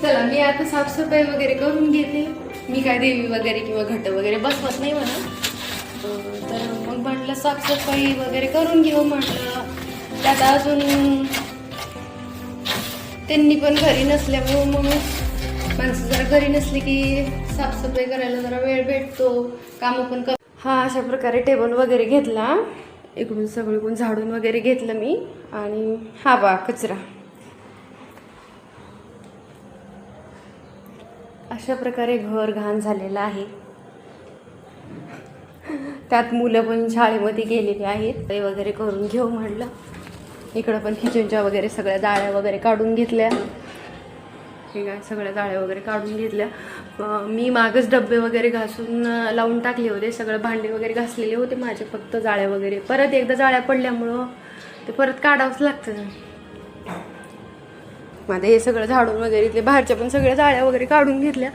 चला मी आता साफसफाई वगैरे करून घेते. मी काय देवी वगैरे किंवा घट वगैरे बसवत नाही म्हणा. तर मग म्हटलं साफसफाई वगैरे करून घेऊ म्हटलं. त्यात अजून त्यांनी पण घरी नसल्यामुळं मग माणसं जरा घरी नसली की साफसफाई करायला जरा वेळ भेटतो, कामं पण हा अशा प्रकारे टेबल वगैरे घेतला, इकडून सगळीकडून झाडून वगैरे घेतलं मी. आणि हा बा कचरा अशा प्रकारे घर घाण झालेलं आहे. त्यात मुलं पण शाळेमध्ये गेलेली आहेत. ते वगैरे करून घेऊ म्हटलं. इकडं पण किचनच्या वगैरे सगळ्या जाळ्या वगैरे काढून घेतल्या. हे काय सगळ्या जाळ्या वगैरे काढून घेतल्या. मी मागच डब्बे वगैरे घासून लावून टाकले होते. सगळं भांडे वगैरे घासलेले होते माझे, फक्त जाळ्या वगैरे परत एकदा जाळ्या पडल्यामुळं ते परत काढावंच लागतं. माझं हे सगळं झाडून वगैरे इथले बाहेरच्या पण सगळ्या जाळ्या वगैरे काढून घेतल्या.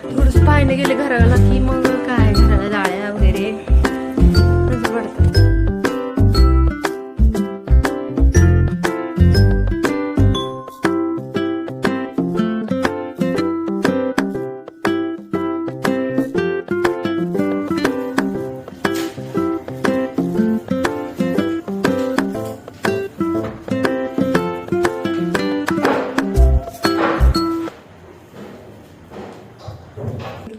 थोडंसं पाहायला गेले घराला की मग काय घराला जाळ्या वगैरे तसं वाटतं.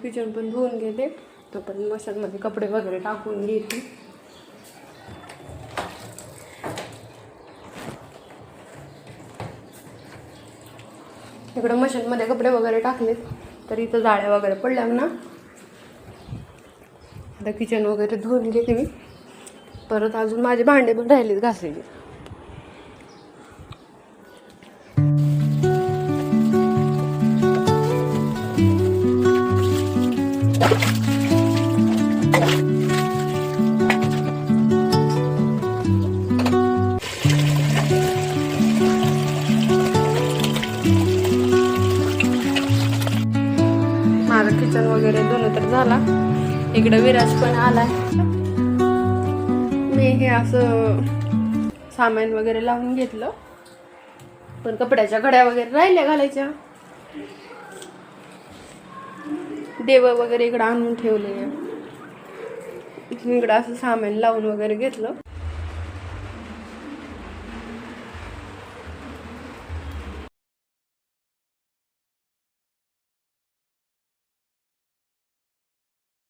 किचन पण धुवून घेते, तो पण मशीनमध्ये कपडे वगैरे टाकून घेते. इकडं मशीनमध्ये कपडे वगैरे टाकलेत, तर इथं जाळ्या वगैरे पडल्या ना. आता किचन वगैरे धुवून घेते मी. परत अजून माझे भांडे पण राहिलेत घासायचे. माझं किचन वगैरे धुणं तर झाला. इकडं विराज पण आलाय. मी हे असं सामान वगैरे लावून घेतलं, पण कपड्याच्या घड्या वगैरे राहिल्या घालायच्या. देव वगैरे इकडं आणून ठेवले. इकडं असं सामान लावून वगैरे घेतलं.